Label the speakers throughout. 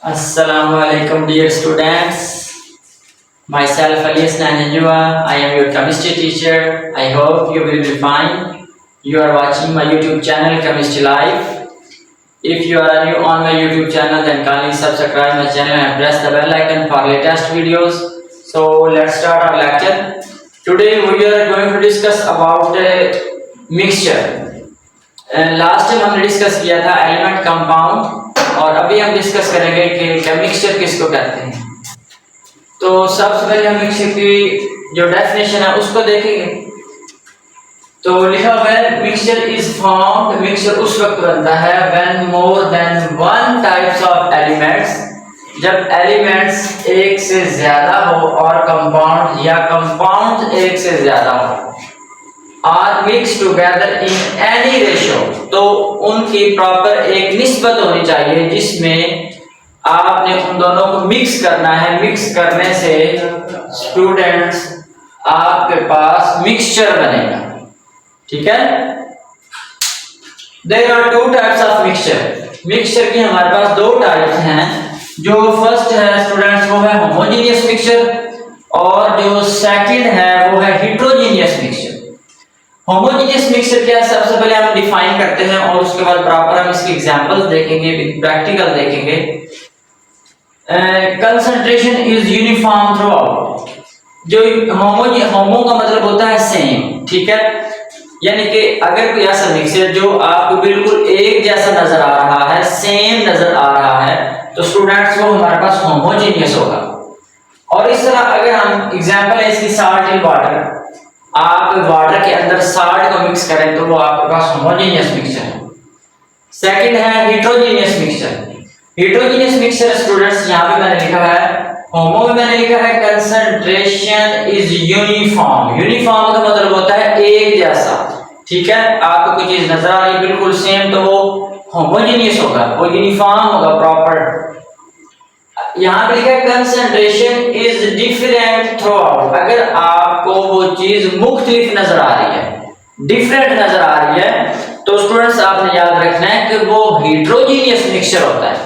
Speaker 1: Assalamualaikum dear students. Myself Alias Nanjua. I am your chemistry teacher. I hope you will be fine. You are watching my YouTube channel Chemistry Life. If you are new on my YouTube channel, then kindly subscribe my channel and press the bell icon for latest videos. So let's start our lecture. Today we are going to discuss about mixture. Last time हमने discuss किया था element compound और अभी हम discuss करेंगे कि mixture किसको कहते हैं। तो सबसे पहले हम मिक्सचर की जो डेफिनेशन है उसको देखेंगे। तो लिखा हुआ है मिक्सचर इज फॉर्म्ड, मिक्सचर उस वक्त बनता है when more than one types of elements, जब एलिमेंट्स एक से ज्यादा हो और कंपाउंड या कंपाउंड एक से ज्यादा हो, or mix together in any ratio, तो उनकी प्रॉपर एक निस्बत होनी चाहिए जिसमें आपने उन दोनों को मिक्स करना है। मिक्स करने से स्टूडेंट्स आपके पास मिक्सचर बनेगा। ठीक है, there are two types of mixture. Mixture की हमारे पास दो टाइप्स हैं। जो फर्स्ट है स्टूडेंट्स वो है होमोजेनियस मिक्सचर और जो सेकंड है वो है हेटेरोजेनियस मिक्सचर। होमोजेनियस मिक्सचर क्या है, सबसे पहले हम डिफाइन करते हैं और उसके बाद प्रॉपर हम इसके एग्जांपल्स देखेंगे, प्रैक्टिकल देखेंगे। Concentration is uniform through out. जो होमो का मतलब होता है सेम, ठीक है, यानी कि अगर कोई ऐसा मिक्सचर जो आपको बिल्कुल एक जैसा नजर आ रहा है, सेम नजर आ रहा है, तो स्टूडेंट्स वो हमारे पास होमोजेनियस होगा। और इस तरह अगर हम एग्जांपल है इसकी साल्ट इन वाटर, आप वाटर के अंदर साल्ट को मिक्स करें तो वो आपके पास होमोजेनियस मिक्सचर है। सेकंड है heterogeneous mixture. Heterogeneous mixture students यहाँ पे मैंने लिखा है, होमो में मैंने लिखा है कंसंट्रेशन इज यूनिफॉर्म। यूनिफॉर्म का मतलब होता है एक जैसा। ठीक है, आपको कोई चीज नजर आ रही है बिल्कुल सेम तो वो होमोजेनियस होगा, वो यूनिफॉर्म होगा प्रॉपर। यहाँ पे लिखा है concentration is different through out. अगर आपको वो चीज मुख्तलिफ नजर आ रही है, डिफरेंट नजर आ रही है, तो स्टूडेंट्स आपने याद रखना है कि वो हेटेरोजेनियस मिक्सचर होता है।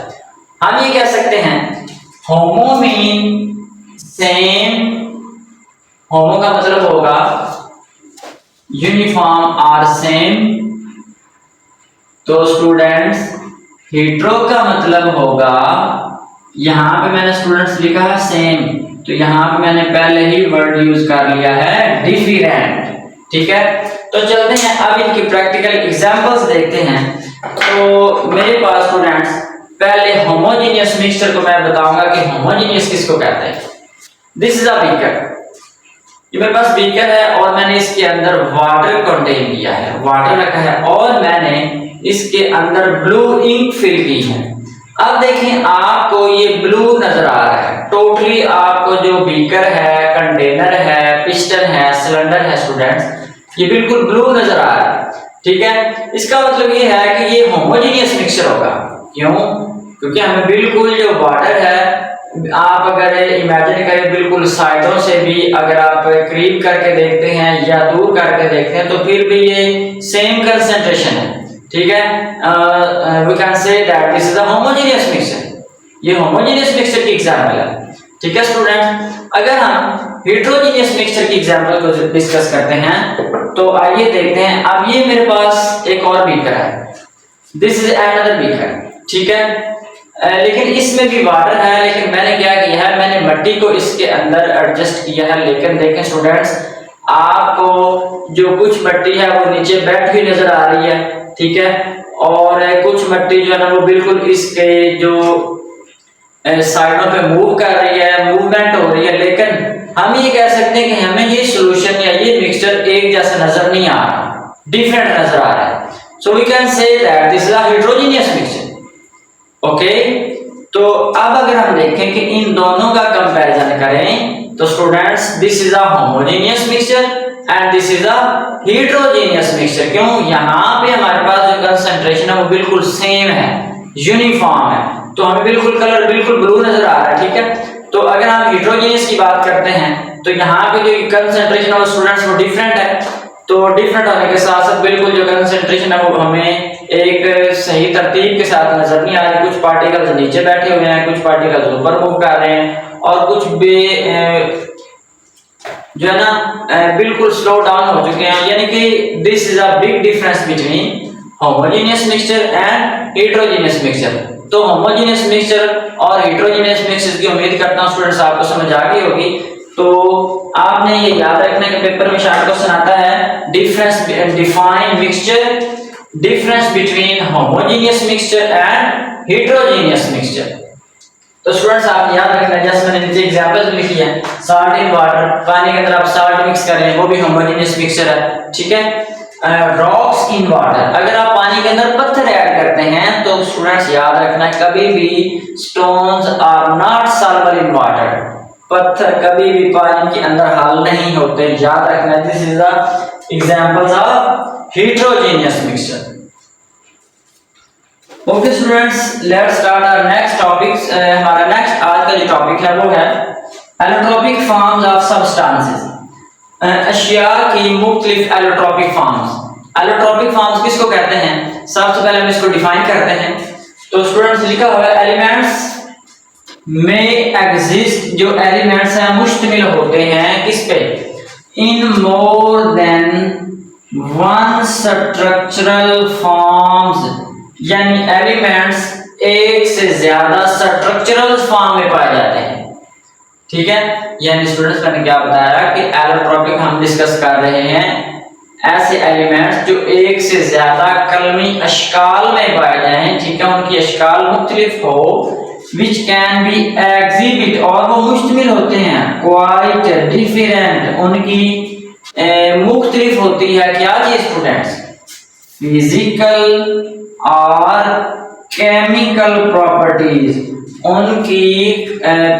Speaker 1: हम ये कह सकते हैं होमो मीन सेम, होमो का मतलब होगा यूनिफॉर्म और सेम, तो स्टूडेंट्स हेटेरो का मतलब होगा, यहाँ पे मैंने स्टूडेंट्स लिखा है सेम, तो यहाँ पे मैंने पहले ही वर्ड यूज कर लिया है डिफरेंट। ठीक है, तो चलते हैं अब इनकी प्रैक्टिकल एग्जांपल्स देखते हैं। तो मेरे पास स्टूडेंट्स पहले होमोजेनियस मिक्सचर को मैं बताऊंगा कि होमोजेनियस किसको कहते हैं। This is a beaker. ये मेरे पास बीकर है और मैंने इसके अंदर वाटर कंटेन किया है, वाटर रखा है और मैंने इसके अंदर ब्लू इंक फिल की है। अब देखें आपको ये ब्लू नजर आ रहा है, टोटली आपको जो बीकर है, कंटेनर है, पिस्टन है, सिलेंडर है स्टूडेंट्स, ये बिल्कुल ब्लू नजर आ रहा है। ठीक है, इसका मतलब ये है कि ये होमोजेनियस मिक्सचर होगा। क्यों? क्योंकि हमें बिल्कुल जो वाटर है, आप अगर इमेजिन करें बिल्कुल साइडों से भी अगर आप करीब करके देखते हैं या दूर करके देखते हैं तो फिर भी ये सेम कंसंट्रेशन है। ठीक है, we can say that this is a homogeneous mixture. ये होमोजेनियस मिक्सचर की एग्जांपल है। ठीक है स्टूडेंट, अगर हम हेटेरोजेनियस मिक्सचर की एग्जांपल को डिस्कस करते हैं तो आइए देखते हैं। अब ये मेरे पास एक और बीकर है, दिस इज अनदर बीकर। ठीक है, लेकिन इसमें भी वाटर है, लेकिन मैंने क्या किया है, मैंने मिट्टी को इसके अंदर एडजस्ट किया है। लेकिन देखें स्टूडेंट्स, आपको जो कुछ मिट्टी है वो नीचे बैठ हुई नजर आ रही है, ठीक है, और कुछ मिट्टी जो है ना वो बिल्कुल इसके जो साइडों पे मूव कर रही है, मूवमेंट हो रही है। लेकिन हम ये कह सकते हैं कि हमें ये सॉल्यूशन या ये मिक्सचर एक जैसा नजर नहीं आ रहा, डिफरेंट नजर आ रहा है। So we can say that this is a heterogeneous mixture. Okay, तो अब अगर हम देखें कि इन दोनों का कंपैरिजन करें तो students this is a homogeneous mixture and this is a heterogeneous mixture. क्यों? यहाँ पे हमारे पास जो कंसंट्रेशन है वो बिल्कुल सेम है, यूनिफॉर्म है, तो हमें बिल्कुल कलर बिल्कुल ब्लू नजर आ रहा है। ठीक है, तो अगर हम हेटेरोजेनियस की बात करते हैं तो यहाँ पे जो कंसंट्रेशन है स्टूडेंट्स वो डिफरेंट है, तो डिफरेंट होने के साथ साथ बिल्कुल जो कंसंट्रेशन है वो हमें एक सही तरतीब के साथ नजर नहीं आ रही। कुछ पार्टिकल्स नीचे बैठे हुए हैं, कुछ पार्टिकल्स ऊपर मूव कर रहे हैं, और कुछ जो है ना बिल्कुल स्लो डाउन हो चुके हैं। यानी कि this is a big difference between homogeneous mixture and heterogeneous mixture. तो होमोजेनियस मिक्सचर और हेटेरोजेनियस मिक्सचर की उम्मीद करता हूं स्टूडेंट्स आपको समझ आ गई होगी। तो आपने ये याद रखना कि पेपर में शायद क्वेश्चन आता है difference define mixture, difference between homogeneous mixture and heterogeneous mixture. तो स्टूडेंट्स आप याद रखना, जैसे मैंने नीचे एग्जांपल्स लिखी है, साल्ट इन वाटर, पानी के अंदर आप साल्ट मिक्स कर रहे हैं, वो भी होमोजेनियस मिक्सचर है, ठीक है। रॉक्स इन वाटर, अगर आप पानी के अंदर पत्थर ऐड करते हैं तो स्टूडेंट्स याद रखना कभी भी stones are not soluble in water, पत्थर कभी भी पानी के अंदर हल नहीं होते, याद रखना। This is the examples of heterogeneous mixture. Okay students, let's start our next topics. हमारा नेक्स्ट आज का जो टॉपिक है वो है एलोट्रोपिक फॉर्म्स ऑफ सब्सटेंसेस, अशिया की मुख्तलिफ एलोट्रोपिक फॉर्म्स। एलोट्रोपिक फॉर्म्स किसको कहते हैं, सबसे पहले हम इसको डिफाइन करते हैं। तो स्टूडेंट्स लिखा हुआ है एलिमेंट्स में एग्जिस्ट, जो एलिमेंट्स हैं मुश्तमिल होते हैं किस पे, in more than one structural forms, यानी एलिमेंट्स एक से ज्यादा स्ट्रक्चरल फॉर्म में पाए जाते हैं, ठीक है। यानी स्टूडेंट्स मैंने क्या बताया कि एलोट्रोपिक हम डिस्कस कर रहे हैं ऐसे एलिमेंट्स जो एक से ज्यादा कलमी अशकाल में पाए जाएं, ठीक है, उनकी अशकाल मुख्तलिफ हो, which can be exhibit, और वो मुश्तमिल होते हैं quite different, उनकी मुख्तलिफ होती है क्या चीज स्टूडेंट्स, फिजिकल और केमिकल प्रॉपर्टीज, उनकी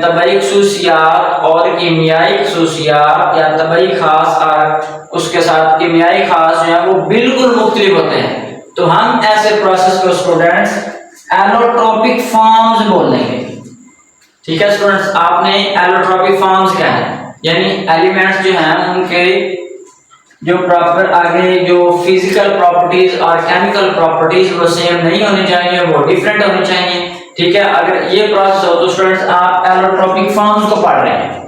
Speaker 1: तबई खसूसियात और कीमियाई खसूसियात या तबई खास और उसके साथ कीमियाई खास जो है वो बिल्कुल मुख्तलिफ होते हैं। तो हम ऐसे प्रोसेस को स्टूडेंट्स एलोट्रोपिक फॉर्म्स बोलेंगे, ठीक है स्टूडेंट्स। आपने एलोट्रोपिक फॉर्म्स क्या है, यानी एलिमेंट्स जो हैं उनके जो प्रॉपर आगे जो फिजिकल प्रॉपर्टीज और केमिकल प्रॉपर्टीज वो सेम नहीं होनी चाहिए, वो डिफरेंट होनी चाहिए, ठीक है। अगर ये प्रोसेस हो तो स्टूडेंट्स आप एलोट्रोपिक फॉर्म्स को पढ़ रहे हैं।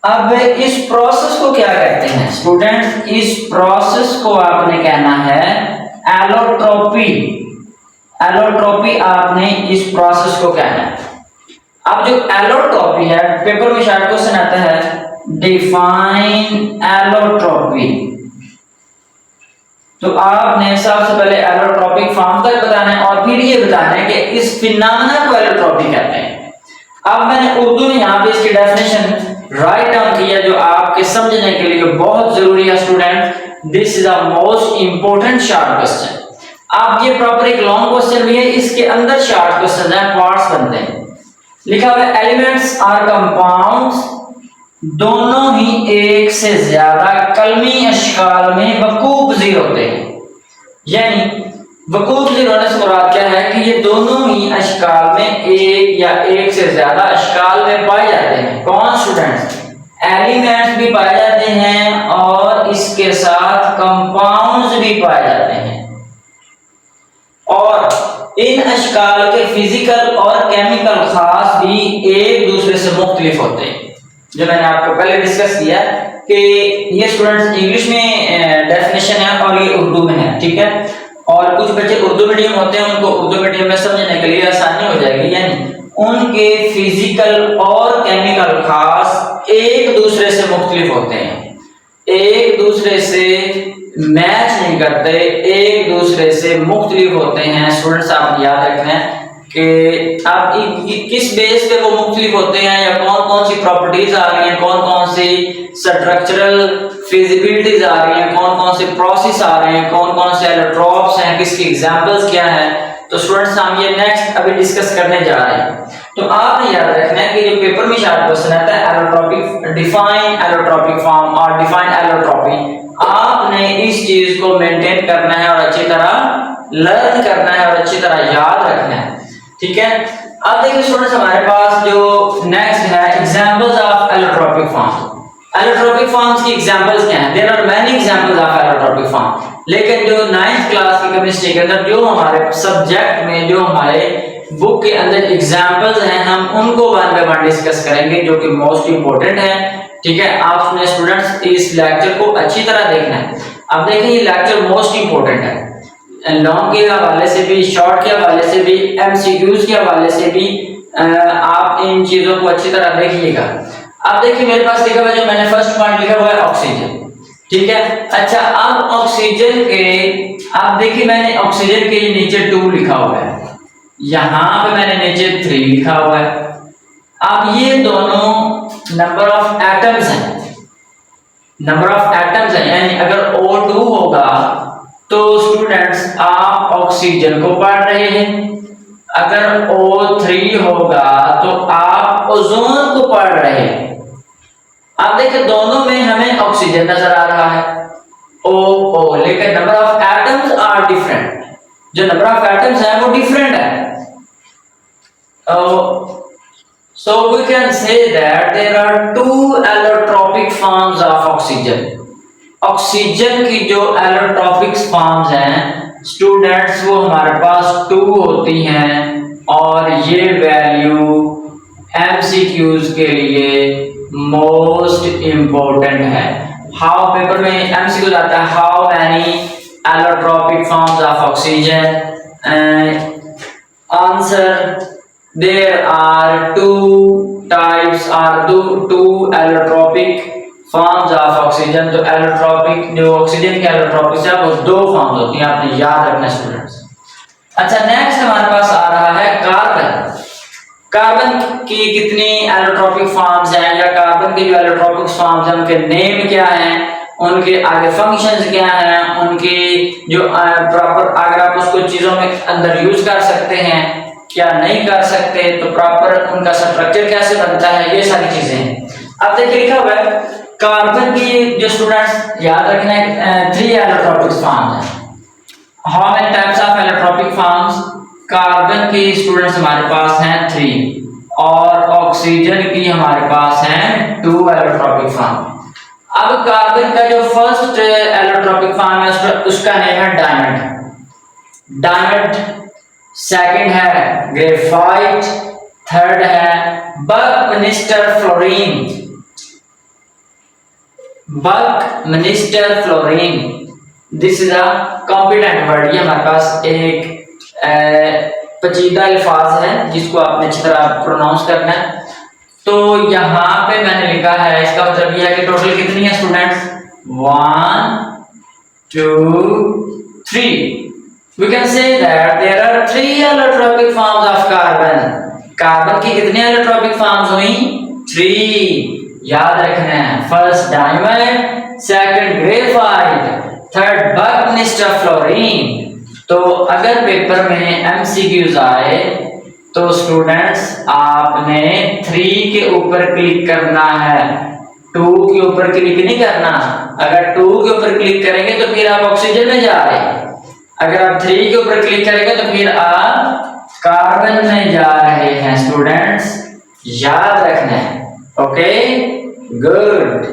Speaker 1: अब इस प्रोसेस को क्या कहते हैं स्टूडेंट्स, इस प्रोसेस को आपने कहना है एलोट्रोपी। एलोट्रोपी आपने इस प्रोसेस को कहना है। अब जो एलोट्रोपी है, पेपर में शायद क्वेश्चन आता है डिफाइन एलोट्रोपी, तो आपने सबसे पहले एलोट्रोपिक फॉर्म तक बताना है और फिर ये बताना है कि इस फिनोमेना को एलोट्रोपी कहते हैं। अब मैंने उर्दू में यहाँ पे इसकी डेफिनेशन राइट डाउन किया जो आपके समझने के लिए बहुत जरूरी है student. This is the most important short question. अब ये प्रॉपर एक लॉन्ग क्वेश्चन भी है, इसके अंदर शॉर्ट क्वेश्चन है, पार्ट्स बनते हैं। लिखा हुआ है एलिमेंट्स आर कंपाउंड्स, दोनों ही एक से ज्यादा कलमी अशकाल में वकूफ पज़ीर होते हैं। यानी वकूफ पज़ीर होने से मुराद क्या है कि ये दोनों ही अशकाल में एक या एक से ज्यादा अशकाल में पाए जाते हैं। कौन स्टूडेंट्स, एलिमेंट्स भी पाए जाते हैं और इसके साथ कंपाउंड्स भी पाए जाते हैं, और इन अशकाल के फिजिकल और केमिकल खास भी एक दूसरे से मुख्तलिफ होते हैं। जो मैंने आपको पहले डिस्कस किया कि ये स्टूडेंट्स इंग्लिश में डेफिनेशन है और ये उर्दू में है, ठीक है। और कुछ बच्चे उर्दू मीडियम होते हैं, उनको उर्दू मीडियम में समझने के लिए आसानी हो जाएगी। यानी उनके फिजिकल और केमिकल खास एक दूसरे से मुख्तलिफ होते हैं, एक दूसरे से मैच नहीं करते, एक दूसरे से मुख्तलिफ होते हैं। स्टूडेंट्स आप याद रखना है कि आप किस बेस पे वो मुख्तलिफ होते हैं या कौन कौन सी प्रॉपर्टीज आ रही हैं, कौन कौन सी स्ट्रक्चरल फिजिबिलिटीज आ रही हैं, कौन कौन से प्रोसेस आ रहे हैं, कौन कौन से एलोट्रोप्स हैं, किसकी एग्जांपल्स क्या है। तो स्टूडेंट्स हम ये नेक्स्ट अभी डिस्कस करने जा रहे हैं। तो आपने याद रखना है कि जो पेपर में शायद क्वेश्चन आता है एलोट्रोपिक, डिफाइन एलोट्रोपिक फॉर्म और डिफाइन एलोट्रोपी, आपने इस चीज को मेंटेन करना है और अच्छी तरह लर्न करना है और अच्छी तरह याद रखना है, ठीक है। अब देखिए स्टूडेंट्स हमारे पास जो नेक्स्ट है examples of allotropic forms. Allotropic forms की एग्जांपल्स क्या हैं? There are many examples of allotropic form. लेकिन जो 9th क्लास की केमिस्ट्री के अंदर जो हमारे सब्जेक्ट में जो हमारे बुक के अंदर एग्जाम्पल्स हैं, हम उनको वन बाय वन डिस्कस करेंगे, जो कि मोस्ट इंपोर्टेंट है। ठीक है, आपने स्टूडेंट्स इस लेक्चर को अच्छी तरह देखना है। अब देखिए ये लेक्चर मोस्ट इंपोर्टेंट है, लॉन्ग के हवाले से भी, शॉर्ट के हवाले से भी, एमसीक्यूज के हवाले से भी। आप इन चीजों को अच्छी तरह देखिएगा। अब देखिए मेरे पास लिखा हुआ है, जो मैंने फर्स्ट पॉइंट लिखा हुआ है ऑक्सीजन। ठीक है, अच्छा अब ऑक्सीजन के, अब देखिए मैंने ऑक्सीजन के नीचे 2 लिखा हुआ है, यहां पे मैंने नीचे 3 लिखा हुआ है। अब ये दोनों नंबर ऑफ एटम्स हैं, नंबर ऑफ एटम्स हैं, यानी अगर O2 होगा तो स्टूडेंट्स आप ऑक्सीजन को पढ़ रहे हैं, अगर O3 होगा तो आप ओजोन को पढ़ रहे हैं। अब देखिए दोनों में हमें ऑक्सीजन नजर आ रहा है O, लेकिन number of atoms are different, जो नंबर ऑफ एटम्स है वो डिफरेंट है। So we can say that there are 2 allotropic forms of oxygen. Oxygen की जो एलोट्रॉपिक फॉर्म्स हैं स्टूडेंट्स, वो हमारे पास 2 होती हैं, और ये वैल्यू एमसीक्यूज के लिए मोस्ट इंपोर्टेंट है। हाउ पेपर में एमसीक्यूज आता है, how many allotropic forms of oxygen, answer there are 2 types और 2 एलोट्रॉपिक फॉर्म्स ऑफ ऑक्सीजन। तो एलोट्रॉपिक जो ऑक्सीजन के एलोट्रॉपिक है वो 2 फॉर्म्स होती हैं, आपने याद रखना स्टूडेंट्स। अच्छा नेक्स्ट हमारे पास आ रहा है कार्बन। कार्बन की कितनी एलोट्रॉपिक फॉर्म्स हैं, या कार्बन के जो एलोट्रॉपिक फॉर्म्स हैं उनके नेम क्या हैं, उनके आगे फंक्शंस क्या हैं, उनकी जो प्रॉपर अगर आप उसको चीजों में अंदर यूज कर सकते हैं क्या नहीं कर सकते, तो प्रॉपर उनका स्ट्रक्चर कैसे बनता है, ये सारी चीजें हैं। अब देखिए लिखा हुआ है कार्बन की जो स्टूडेंट्स याद रखना है 3 एलोट्रॉपिक फॉर्म्स हैं। How many types of allotropic forms, carbon की स्टूडेंट्स हमारे पास हैं 3, और ऑक्सीजन की हमारे पास हैं 2 एलोट्रॉपिक फॉर्म। अब कार्बन का जो फर्स्ट एलोट्रॉपिक फॉर्म है उसका नेम है डायमंड, डायमंड। सेकंड है ग्रेफाइट, थर्ड है buckminster fullerene, buckminster fullerene. This is a competent word, ये हमारे पास एक पेचीदा अल्फाज है जिसको आपने अच्छी तरह प्रोनाउंस करना है। तो यहाँ पे मैंने लिखा है, इसका मतलब यह है कि टोटल कितनी है students, 1 2 3। We can say that there are 3 allotropic forms of carbon. Carbon की कितनी allotropic forms हुई, 3, याद रखना है। First diamond, second graphite, third buckminsterfullerene. तो अगर पेपर में एमसीक्यूज आए तो स्टूडेंट्स आपने 3 के ऊपर क्लिक करना है, 2 के ऊपर क्लिक नहीं करना। अगर 2 के ऊपर क्लिक करेंगे तो फिर आप ऑक्सीजन में जा रहे हैं, अगर आप 3 के ऊपर क्लिक करेंगे तो फिर आप कार्बन में जा रहे हैं स्टूडेंट्स, याद रखना है। Okay good.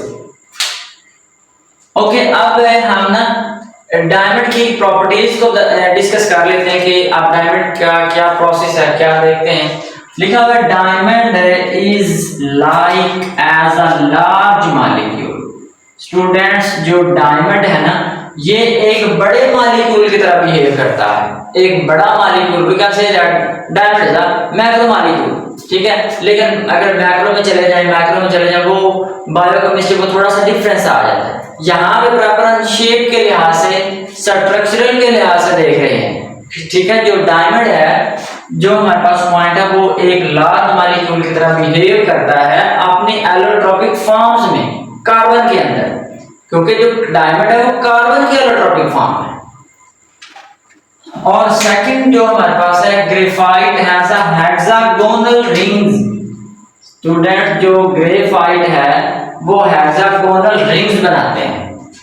Speaker 1: ओके अब हम ना डायमंड की प्रॉपर्टीज को डिस्कस कर लेते हैं कि आप डायमंड का क्या प्रोसेस है, क्या देखते हैं। लिखा हुआ है diamond is like as a large molecule. Students जो डायमंड है ना ये एक बड़े मॉलिक्यूल की तरह बिहेव करता है, एक बड़ा molecule. We can say diamond is a macro molecule, ठीक है। लेकिन अगर मैक्रो में चले जाए वो बायोकेमिस्ट्री को थोड़ा सा डिफरेंस आ जाता है। यहाँ पे प्रॉपर शेप के लिहाज से, स्ट्रक्चरल के लिहाज से देख रहे हैं, ठीक है। जो डायमंड है, जो हमारे पास पॉइंट है, वो एक लार्ज मॉलिक्यूल की तरह बिहेव करता है अपने एलोट्रॉपिक फॉर्म्स में, कार्बन के अंदर, क्योंकि जो डायमंड है वो कार्बन की एलोट्रॉपिक फॉर्म है। और सेकंड जो हमारे पास है graphite has a hexagonal rings. Student जो ग्रेफाइट है वो हेक्सागोनल रिंग्स बनाते हैं।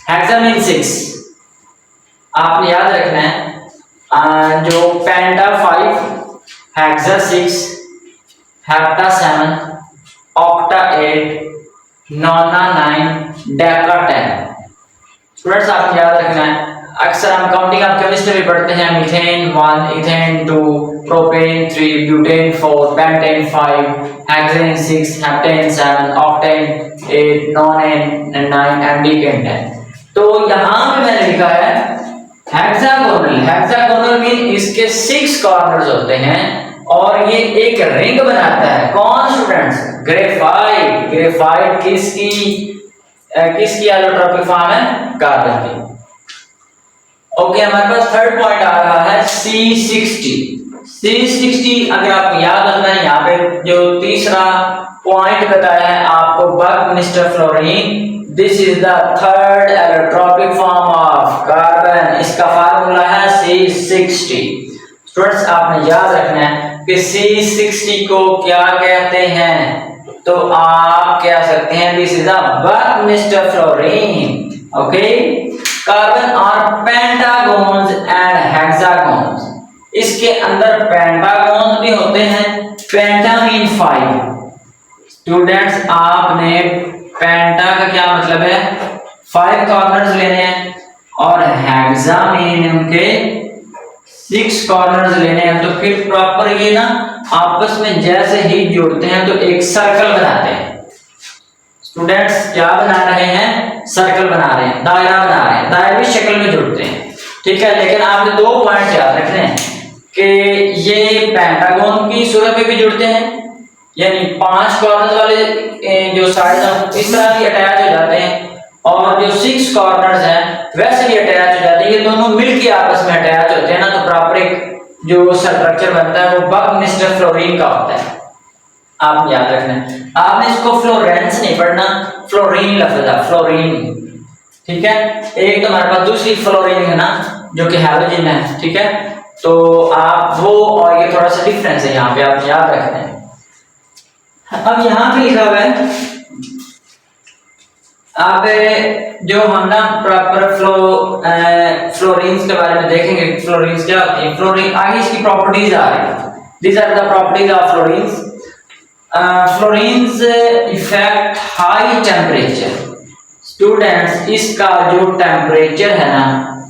Speaker 1: हेक्सा मीन 6, आपने याद रखना है। जो पेंटा 5, हेक्सा 6, हेप्टा 7, ऑक्टा 8, नोना 9, डेका 10। स्टूडेंट्स आपने याद रखना है अक्सर हम काउंटिंग ऑफ केमिस्ट्री में पढ़ते हैं, methane 1, ethane 2, propane 3, butane 4, pentane 5, hexane 6, heptane 7, octane 8, nonane 9 and decane 10। तो यहाँ पे मैंने लिखा है हेक्सागोनल। हेक्सागोनल मीन इसके 6 कॉर्नर्स होते हैं और ये एक रिंग बनाता है। कौन स्टूडेंट्स? ग्रेफाइट। ग्रेफाइट किसकी एलोट्रोपिक फॉर्म है? कार्बन की। ओके, हमारे पास थर्ड पॉइंट आ रहा है C60। C60 अगर आपको याद रखना है, यहाँ पे जो तीसरा पॉइंट बताया है आपको, buckminsterfullerene, this is the third allotropic form of carbon. इसका फार्मूला है C60। स्टूडेंट्स आपने याद रखना है कि C60 को क्या कहते हैं, तो आप कह सकते हैं this is the buckminsterfullerene. Okay, carbon और पेंटागोन्स एंड हेक्सागोन्स। इसके अंदर पेंटागोन्स भी होते हैं। पेंटा मीन 5। स्टूडेंट्स आपने पेंटा का क्या मतलब है? 5 कॉर्नर्स लेने हैं और हेक्सा मीन उनके 6 कॉर्नर्स लेने हैं। तो फिर प्रॉपर ये ना आपस में जैसे ही जुड़ते हैं तो एक सर्कल बनाते हैं। स्टूडेंट्स क्या बना रहे हैं? सर्कल बना रहे हैं, दायरा बना रहे हैं, दायरे शक्ल में जुड़ते हैं। ठीक है, लेकिन आपने 2 पॉइंट याद रखने हैं कि ये पेंटागन की सूरत में भी जुड़ते हैं, यानी 5 कॉर्नर्स वाले जो साइड इस तरह भी अटैच हो जाते हैं, और जो 6 कॉर्नर्स हैं वैसे भी अटैच हो जाते हैं। ये दोनों मिलके आपस में अटैच होते हैं ना, तो प्रॉपर एक जो स्ट्रक्चर बनता है वो बकमिस्टर फ्लोरीन का होता है। आप याद रखना, आपने इसको फ्लोरेंस नहीं पढ़ना, फ्लोरीन लफ्ज है, फ्लोरीन। ठीक है, एक तो हमारे पास दूसरी फ्लोरीन है ना जो कि हैलोजन है। ठीक है, तो आप वो और ये थोड़ा सा डिफरेंस है यहाँ पे, आप याद रखना है। अब यहाँ पे लिखा हुआ है, आप जो हम ना प्रॉपर फ्लोरीन्स के बारे में देखेंगे। फ्लोरीन्स क्या होती है? फ्लोरीन आगे इसकी प्रॉपर्टीज आ रही है। These are the properties of fluorines. Fluorines effect high temperature. Students इसका जो टेम्परेचर है ना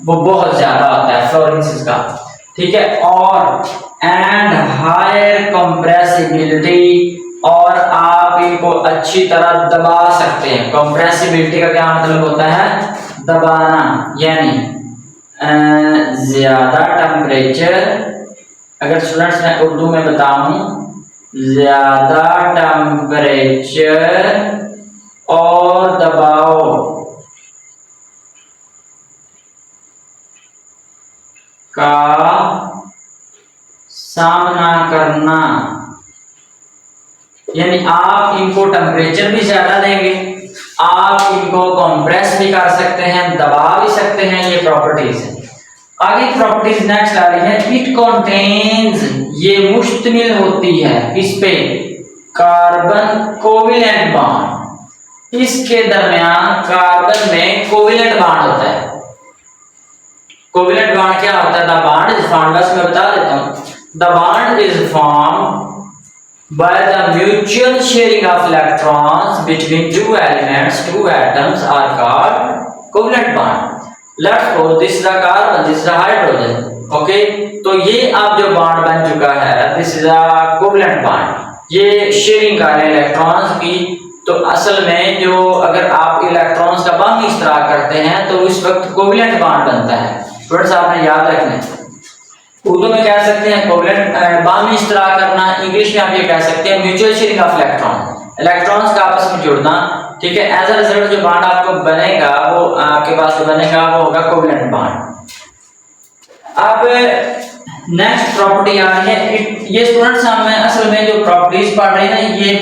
Speaker 1: वो बहुत ज्यादा होता है फ्लोरीन्स का। ठीक है, और एंड हायर कंप्रेसिबिलिटी, और आप इनको अच्छी तरह दबा सकते हैं। कंप्रेसिबिलिटी का क्या मतलब होता है? दबाना, यानी ज्यादा टेम्परेचर। अगर स्टूडेंट्स मैं उर्दू में बताऊं, ज्यादा टेम्परेचर और दबाव का सामना करना, यानी आप इनको टेम्परेचर भी ज्यादा देंगे, आप इनको कंप्रेस भी कर सकते हैं, दबा भी सकते हैं। ये प्रॉपर्टीज है। आगे प्रॉपर्टीज नेक्स्ट आ रही है, इट कंटेन्स, ये मुश्तमिल होती है किस पे? Carbon covalent bond. इसके दरमियान कार्बन में कोवेलेंट बॉन्ड होता है। कोवेलेंट बॉन्ड क्या होता है? द बॉन्ड इज फॉर्म्ड, बस मैं बता देता हूं, the bond is formed by the mutual sharing of electrons between two elements, two atoms are called covalent bond. Let's suppose this is a carbon, this is a hydrogen. Okay, तो ये अब जो bond बन चुका है, this is a covalent bond. ये sharing कर रहे हैं इलेक्ट्रॉन्स की। तो असल में जो अगर आप इलेक्ट्रॉन्स का बम इस्तेमाल करते हैं तो उस वक्त कोवेलेंट बॉन्ड बनता है। स्टूडेंट्स आपने याद रखना है, उर्दू में कह सकते हैं कोवेलेंट बॉन्ड इस्तेमाल करना, इंग्लिश में आप ये कह सकते हैं mutual sharing of electron, electrons का आपस में जुड़ना। ठीक है, एज अ रिजल्ट जो बॉन्ड आपको बनेगा वो आपके पास जो बनेगा वो होगा कोवेलेंट बॉन्ड। अब नेक्स्ट प्रॉपर्टी आ रही है, ये स्टूडेंट्स हम असल में जो प्रॉपर्टीज पढ़ रहे हैं ये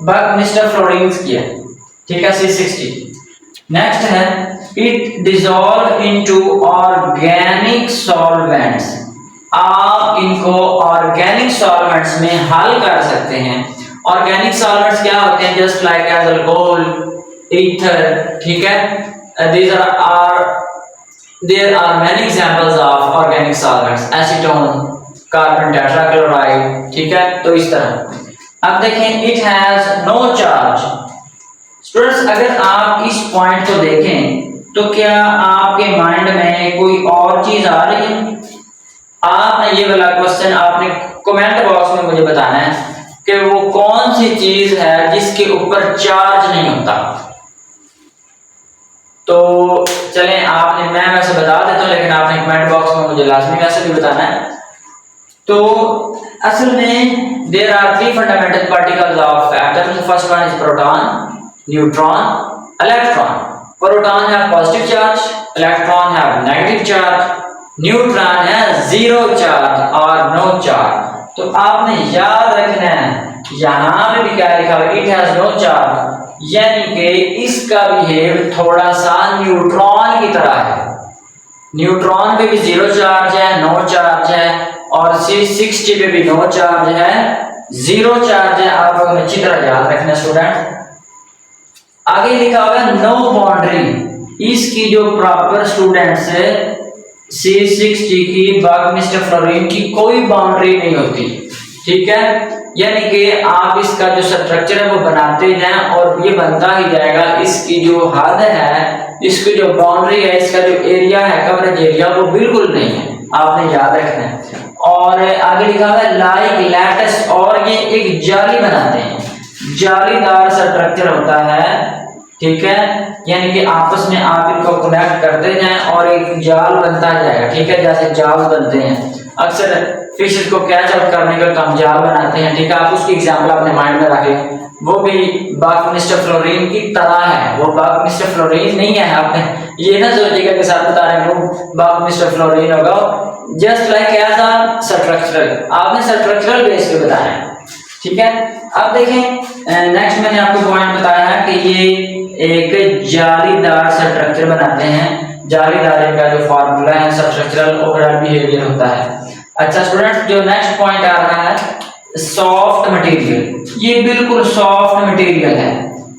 Speaker 1: बकमिस्टर फ्लोरीन्स की है। ठीक है, C60। नेक्स्ट है, it dissolve into organic solvents. आप इनको ऑर्गेनिक सॉल्वेंट्स में हल कर सकते हैं। ऑर्गेनिक सॉल्वेंट्स क्या होते हैं? Just like as alcohol, ether. ठीक है, there are many examples of organic solvents, acetone, carbon tetrachloride. ठीक है, तो इस तरह। अब देखें, it has no charge. Students अगर आप इस पॉइंट को देखें तो क्या आपके माइंड में कोई और चीज आ रही है? आपने ये वाला क्वेश्चन आपने कमेंट बॉक्स में मुझे बताना है कि वो कौन सी चीज है जिसके ऊपर चार्ज नहीं होता। तो चलें, आपने, मैं वैसे बता देता हूँ लेकिन आपने कमेंट बॉक्स में मुझे लाजमी वैसे भी बताना है। तो असल में there are three fundamental particles of atom. First one is proton, neutron, electron. Proton have positive charge, electron have negative charge, neutron है जीरो चार्ज और नो चार्ज। तो आपने याद रखना है यहां पे भी क्या लिखा हुआ है, इट हैज नो चार्ज, यानी कि इसका बिहेव थोड़ा सा न्यूट्रॉन की तरह है। न्यूट्रॉन पे भी जीरो चार्ज है, नो चार्ज है, और C60 पे भी नो चार्ज है, जीरो चार्ज है। आप लोगों ने अच्छी तरह याद रखना स्टूडेंट। आगे लिखा हुआ है नो बाउंड्री। इसकी जो प्रॉपर स्टूडेंट्स है C60 की, बकमिस्टर फ्लोरीन की कोई बाउंड्री नहीं होती, ठीक है। यानी कि आप इसका जो स्ट्रक्चर है वो बनाते जाएं और ये बनता ही जाएगा। इसकी जो हद है, इसकी जो बाउंड्री है, इसका जो एरिया है, कवरेज एरिया, वो बिल्कुल नहीं है, आपने याद रखना है। और आगे लिखा हुआ है लाइक लैटिस, और ये एक जाली बनाते हैं, जालीदार स्ट्रक्चर होता है, ठीक है। यानी कि आपस में आप इनको कनेक्ट करते जाएं और एक जाल बनता जाएगा, ठीक है। जैसे जाल बनते हैं, अक्सर फिश को कैच आउट करने का काम जाल बनाते हैं, ठीक है। आप उसकी एग्जांपल अपने माइंड में रख लें। वो भी बकमिस्टर फ्लोरीन की तरह है, वो बकमिस्टर फ्लोरीन नहीं है। आपने ये ना सोचिएगा के साथ बता रहे हैं वो बकमिस्टर फ्लोरीन होगा, just like as a structural, आपने स्ट्रक्चरल बेस पे बताया है, ठीक है। अब देखें नेक्स्ट मैंने आपको पॉइंट बताया है कि ये एक जालीदार स्ट्रक्चर बनाते हैं। जालीदार का जो फार्मूला है स्ट्रक्चरल ओवरऑल बिहेवियर होता है। अच्छा स्टूडेंट्स, जो नेक्स्ट पॉइंट आ रहा है सॉफ्ट मटेरियल, ये बिल्कुल सॉफ्ट मटेरियल है,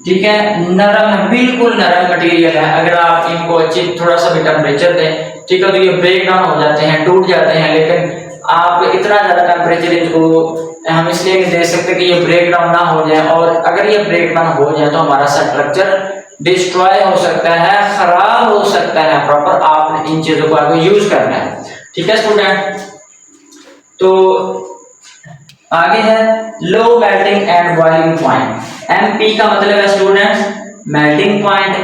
Speaker 1: ठीक है। नरम है, बिल्कुल नरम मटेरियल है। अगर आप इनको अच्छी थोड़ा सा भी टेम्परेचर दें, ठीक है, तो ये ब्रेक डाउन हो जाते हैं, टूट जाते हैं। लेकिन आप इतना ज्यादा टेम्परेचर इनको हम इसलिए नहीं दे सकते कि ये ब्रेक डाउन ना हो जाए, और अगर ये ब्रेक डाउन हो जाए तो हमारा स्ट्रक्चर डिस्ट्रॉय हो सकता है, खराब हो सकता है। प्रॉपर आपने इन चीजों को आगे यूज करना है, ठीक है स्टूडेंट। तो आगे है low melting and boiling point. MP का मतलब है students melting point,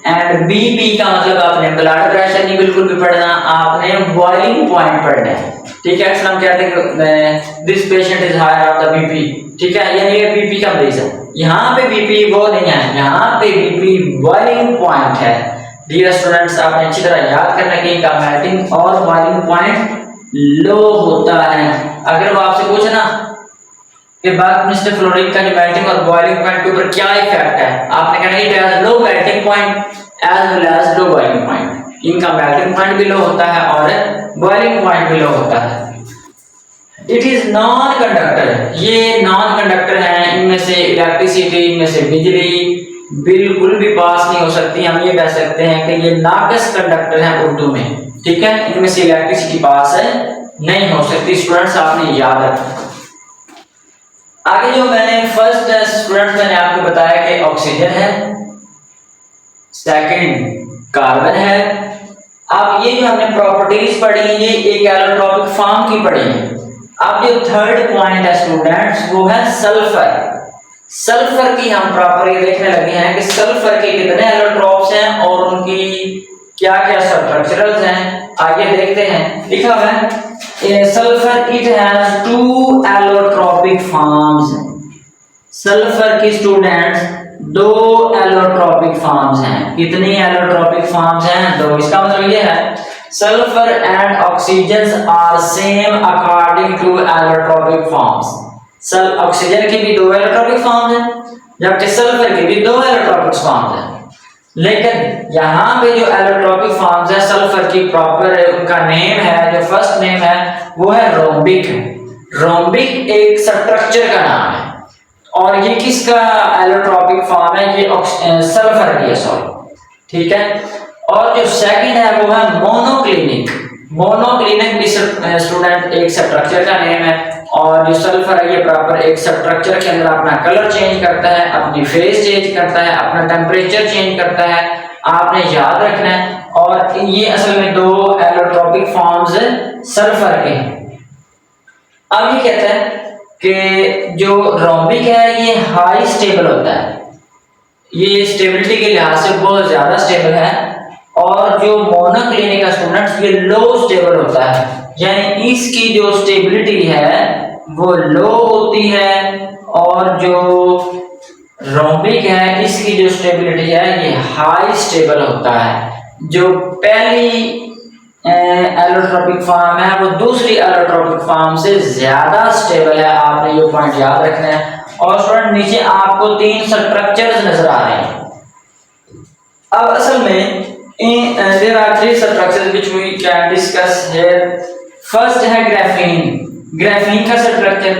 Speaker 1: and BP का मतलब आपने ब्लड प्रेशर नहीं बिल्कुल भी पढ़ना, आपने बॉइलिंग पॉइंट पढ़ना है, ठीक है। हम कहते हैं this patient is higher of the BP, ठीक है, यानी ये BP का मरीज है। यहाँ पे BP वो नहीं है, यहाँ पे BP बॉइलिंग पॉइंट है। डियर स्टूडेंट्स, आपने अच्छी तरह याद करना कि इनका मेल्टिंग और बॉइलिंग पॉइंट लो होता है। अगर वो आपसे पूछे ना कि बकमिस्टर फ्लोरीन का जो मेल्टिंग और बॉइलिंग पॉइंट के ऊपर क्या इफेक्ट है, आपने कहना it has low melting point as well as low boiling point. इनका मेल्टिंग पॉइंट भी लो होता है और बॉइलिंग पॉइंट भी लो होता है। इट इज नॉन कंडक्टर, ये नॉन कंडक्टर है। इनमें से इलेक्ट्रिसिटी, इनमें से बिजली बिल्कुल भी पास नहीं हो सकती। हम ये कह सकते हैं कि ये नाकस कंडक्टर है उर्दू में, ठीक है। इनमें से इलेक्ट्रिसिटी पास है नहीं हो सकती। स्टूडेंट्स आपने याद रखना। आगे जो मैंने फर्स्ट स्टूडेंट मैंने आपको बताया कि ऑक्सीजन है, सेकंड कार्बन है। अब ये जो हमने प्रॉपर्टीज पढ़ी ये एक एलोट्रोपिक फॉर्म की पढ़ी है। अब जो थर्ड पॉइंट है स्टूडेंट्स वो है सल्फर। सल्फर की हम प्रॉपर ये देखने लगे हैं कि सल्फर के कितने एलोट्रोप्स हैं और उनकी क्या क्या स्ट्रक्चरल्स हैं। आगे देखते हैं, लिखा हुआ है sulphur it has two allotropic forms. Sulphur की स्टूडेंट्स दो एलोट्रोपिक फॉर्म्स हैं। कितनी एलोट्रोपिक फॉर्म्स हैं? दो। इसका मतलब ये है sulphur and oxygen are same according to allotropic forms. Oxygen की भी दो एलोट्रोपिक फॉर्म्स हैं जबकि सल्फर की भी दो एलोट्रोपिक फॉर्म्स हैं। लेकिन यहाँ पे जो एलोट्रोपिक फॉर्म्स है सल्फर की प्रॉपर उनका नेम है, जो फर्स्ट नेम है वो है रोम्बिक। रोम्बिक एक स्ट्रक्चर का नाम है और ये किसका एलोट्रोपिक फॉर्म है? ये सल्फर की है, सॉरी, ठीक है। और जो सेकंड है वो है मोनोक्लिनिक। मोनोक्लिनिक भी स्टूडेंट एक स्ट्रक्चर का नेम है और जो सल्फर है ये प्रॉपर एक स्ट्रक्चर के अंदर अपना कलर चेंज करता है, अपनी फेज चेंज करता है, अपना टेम्परेचर चेंज करता है आपने याद रखना है। और ये असल में दो एलोट्रोपिक फॉर्म्स सल्फर के हैं। अब ये कहता है कि जो रोम्बिक है ये हाई स्टेबल होता है, ये स्टेबिलिटी के लिहाज से बहुत ज्यादा स्टेबल है, और जो मोनोक्लिनिक का स्टूडेंट्स ये लो स्टेबल होता है, यानी इसकी जो स्टेबिलिटी है वो लो होती है, और जो रोम्बिक है इसकी जो स्टेबिलिटी है ये हाई स्टेबल होता है। जो पहली एलोट्रोपिक फॉर्म है वो दूसरी एलोट्रोपिक फॉर्म से ज्यादा स्टेबल है, आपने ये पॉइंट याद रखना है। और स्टूडेंट नीचे आपको 3 स्ट्रक्चर्स नजर आ रहे हैं। अब असल में there are 3 structures which we can discuss here. First है ग्राफीन, ग्राफीन का स्ट्रक्चर,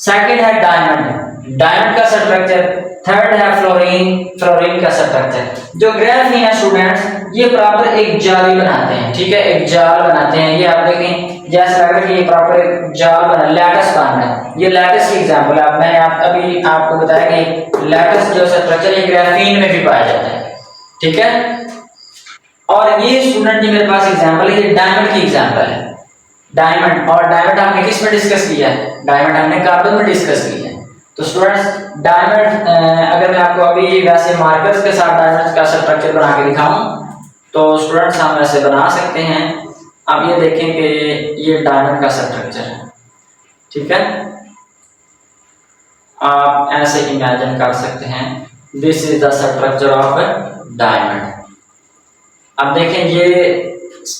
Speaker 1: सेकंड है डायमंड, डायमंड का स्ट्रक्चर, थर्ड है फ्लोरीन, फ्लोरीन का स्ट्रक्चर। जो ग्राफीन है स्टूडेंट्स ये प्रॉपर एक जाली बनाते हैं, ठीक है, एक जाल बनाते हैं। ये आप देखें जैसे लग रहा है कि ये प्रॉपर एक जाल बना, लैटिस बन रहा है। ये लैटिस की एग्जांपल है, मैंने अभी आपको बताया कि लैटिस जो स्ट्रक्चर है ग्राफीन में भी पाया जाता है, ठीक है। और ये स्टूडेंट जी मेरे पास एग्जांपल है, ये डायमंड की एग्जांपल है, डायमंड। और डायमंड हमने किस में डिस्कस किया है? डायमंड हमने कार्बन में डिस्कस किया है। तो स्टूडेंट्स डायमंड अगर मैं आपको अभी वैसे मार्कर्स के साथ डायमंड का स्ट्रक्चर बना के दिखाऊं तो स्टूडेंट्स हम ऐसे बना सकते हैं। अब ये देखें कि ये डायमंड का स्ट्रक्चर है, ठीक है, आप ऐसे इमेजिन कर सकते हैं, this is the structure of diamond. अब देखें ये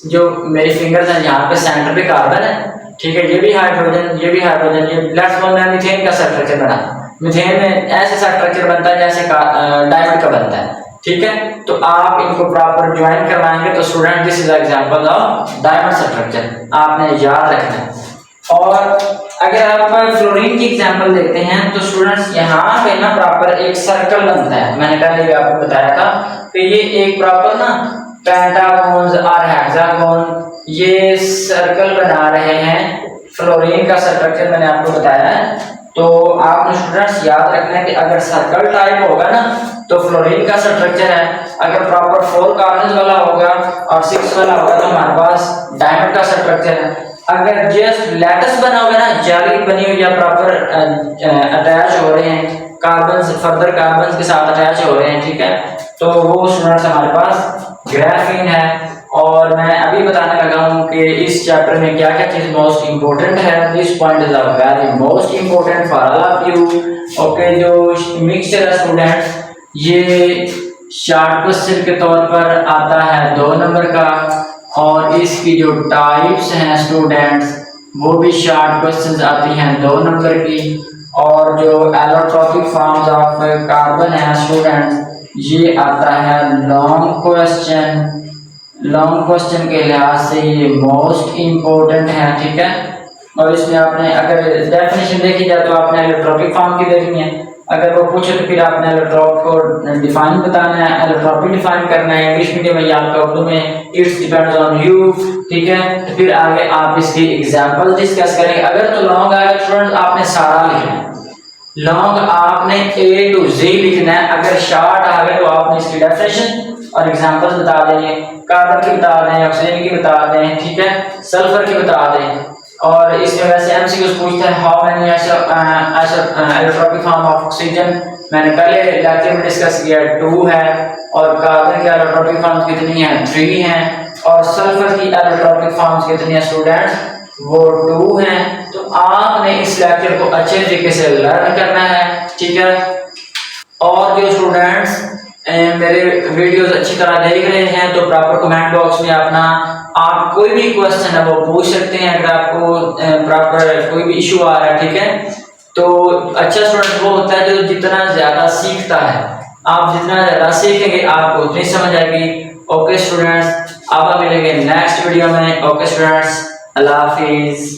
Speaker 1: जो मेरी फिंगर्स हैं यहाँ पे सेंटर पे कार्बन है, ठीक है, ये भी हाइड्रोजन, ये भी हाइड्रोजन, ये लेट्स बोल मैं मीथेन का स्ट्रक्चर बना, मीथेन में ऐसे स्ट्रक्चर बनता है जैसे डायमंड का बनता है, ठीक है। तो आप इनको प्रॉपर ज्वाइन करवाएंगे तो student this is example of diamond structure, आपने याद रखना है। और अगर आप फ्लोरीन की एग्जांपल देखते हैं तो स्टूडेंट्स यहाँ पे ना प्रॉपर एक सर्कल बनता है, मैंने पहले भी आपको बताया था कि ये एक प्रॉपर ना पेंटागोन्स और हेक्सागोन ये सर्कल बना रहे हैं। फ्लोरीन का स्ट्रक्चर मैंने आपको बताया है, तो आपने स्टूडेंट्स याद रखना है कि अगर सर्कल टाइप होगा ना तो फ्लोरीन का स्ट्रक्चर है, अगर प्रॉपर 4 कार्बन वाला होगा और 6 वाला होगा तो हमारे पास डायमंड का स्ट्रक्चर है। अगर जस्ट लैटिस बना होगा ना, जाली बनी हुई या प्रॉपर अटैच हो रहे हैं कार्बन, फर्दर कार्बन के साथ अटैच हो रहे हैं, ठीक है, तो वो स्टूडेंट्स हमारे पास ग्राफीन है। और मैं अभी बताने लगा हूँ कि इस चैप्टर में क्या क्या चीज मोस्ट इंपोर्टेंट है। This point is very most important for all of you. Okay, जो मिक्सचर है स्टूडेंट्स ये शॉर्ट क्वेश्चन के तौर पर आता है 2 नंबर का, और इसकी जो टाइप्स हैं स्टूडेंट्स वो भी शॉर्ट क्वेश्चंस आती हैं 2 नंबर की। और जो एलोट्रोपिक फॉर्म्स ऑफ कार्बन है स्टूडेंट्स ये आता है लॉन्ग क्वेश्चन, लॉन्ग क्वेश्चन के लिहाज से ये मोस्ट इंपोर्टेंट है, ठीक है। और इसमें आपने अगर डेफिनेशन देखी जाए तो आपने एलोट्रोपिक फॉर्म की देखनी है, अगर वो पूछे तो फिर आपने एलोट्रोप को डिफाइन बताना है, एलोट्रोपी डिफाइन करना है। इंग्लिश मीडियम में या आपका उर्दू में इट्स डिपेंड्स ऑन यू, ठीक है। तो फिर आगे आप इसकी एग्जांपल डिस्कस करेंगे। अगर तो लॉन्ग आएगा स्टूडेंट आपने सारा लिखना है, लॉन्ग आपने A to Z लिखना है। अगर शॉर्ट आ गए तो आपने इसकी डेफिनेशन और एग्जांपल्स बता देंगे, कार्बन की बता दें, ऑक्सीजन की बता दें, ठीक है, सल्फर की बता दें। और इसमें वैसे एमसीक्यूज पूछते हैं how many allotropic form of oxygen, मैंने पहले लेक्चर में डिस्कस किया 2 है, और कार्बन की एलोट्रोपिक फॉर्म्स कितनी हैं 3 हैं, और सल्फर की एलोट्रोपिक फॉर्म्स कितनी हैं स्टूडेंट्स वो 2 हैं। तो आपने इस लेक्चर को अच्छे तरीके से लर्न करना है, ठीक है। और जो स्टूडेंट्स मेरे वीडियोस अच्छी तरह देख रहे हैं तो प्रॉपर कमेंट बॉक्स में अपना आप कोई भी क्वेश्चन है वो पूछ सकते हैं। अगर आपको प्रॉपर कोई भी इशू आ रहा है, ठीक है, तो अच्छा स्टूडेंट वो होता है जो जितना ज्यादा सीखता है। आप जितना ज्यादा सीखेंगे आपको उतनी समझ आएगी। ओके स्टूडेंट्स, अब हम मिलेंगे नेक्स्ट वीडियो में। ओके स्टूडेंट्स, अल्लाह हाफिज।